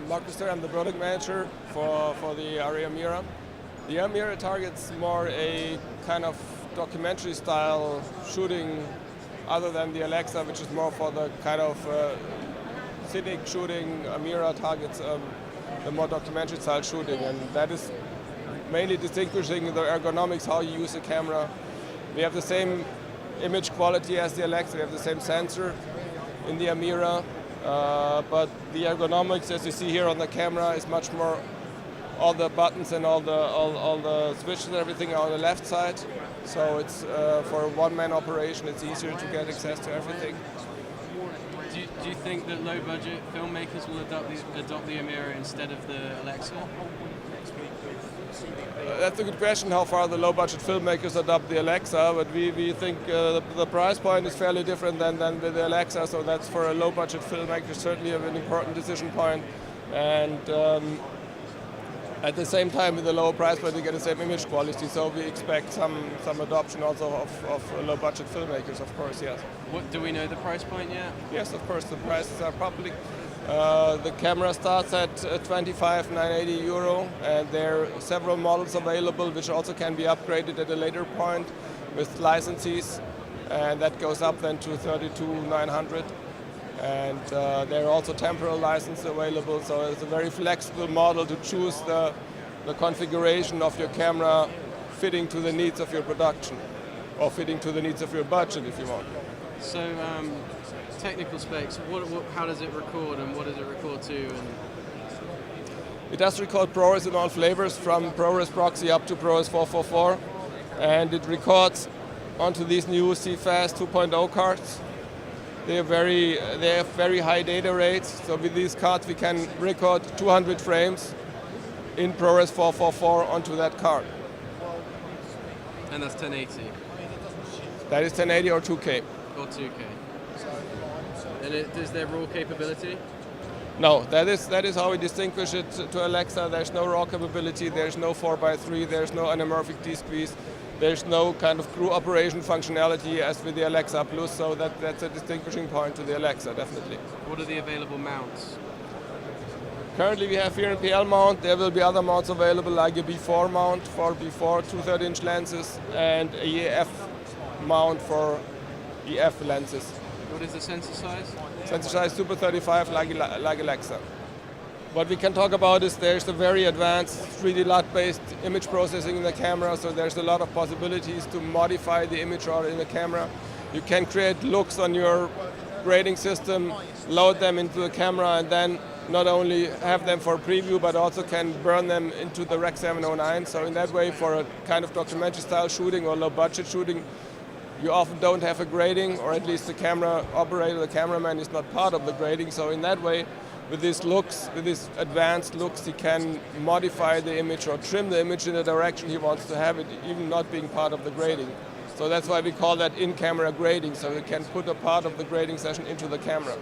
Markus Dürr, I'm the product manager for the Arri Amira. The Amira targets more a kind of documentary style shooting other than the Alexa, which is more for the kind of scenic shooting. Amira targets the more documentary style shooting, and that is mainly distinguishing the ergonomics, how you use the camera. We have the same image quality as the Alexa, we have the same sensor in the Amira, but the ergonomics, as you see here on the camera, is much more, all the buttons and all the switches and everything are on the left side. So it's for a one-man operation, it's easier to get access to everything. Do you think that low-budget filmmakers will adopt the Amira instead of the Alexa? That's a good question, how far the low-budget filmmakers adopt the Alexa, but we think the price point is fairly different than with the Alexa, so that's for a low-budget filmmaker certainly an important decision point. And at the same time, with the lower price point, you get the same image quality, so we expect some adoption also of low-budget filmmakers, of course, yes. Do we know the price point yet? Yes, of course, the prices are public. The camera starts at €25,980, and there are several models available which also can be upgraded at a later point with licenses, and that goes up then to $32,900. And there are also temporal licenses available, so it's a very flexible model to choose the configuration of your camera fitting to the needs of your production, or fitting to the needs of your budget if you want. So technical specs, how does it record and what does it record to? It does record ProRes in all flavors, from ProRes Proxy up to ProRes 444, and it records onto these new CFast 2.0 cards. They have very high data rates, so with these cards we can record 200 frames in ProRes 444 onto that card. And that's 1080? That is 1080 or 2K. Or 2K. And is there RAW capability? No, that is how we distinguish it to Alexa. There's no RAW capability, there's no 4x3, there's no anamorphic D-squeeze, there's no kind of crew operation functionality as with the Alexa Plus, so that's a distinguishing point to the Alexa, definitely. What are the available mounts? Currently we have here a PL mount. There will be other mounts available, like a B4 mount for B4 230-inch lenses, and a EF mount for EF lenses. What is the sensor size? Sensor size Super 35, like Alexa. What we can talk about is there's a very advanced 3D LUT-based image processing in the camera, so there's a lot of possibilities to modify the image order in the camera. You can create looks on your grading system, load them into the camera, and then not only have them for preview, but also can burn them into the Rec. 709. So in that way, for a kind of documentary style shooting or low budget shooting, you often don't have a grading, or at least the camera operator, the cameraman, is not part of the grading. So in that way, with these looks, with these advanced looks, he can modify the image or trim the image in the direction he wants to have it, even not being part of the grading. So that's why we call that in-camera grading, so we can put a part of the grading session into the camera.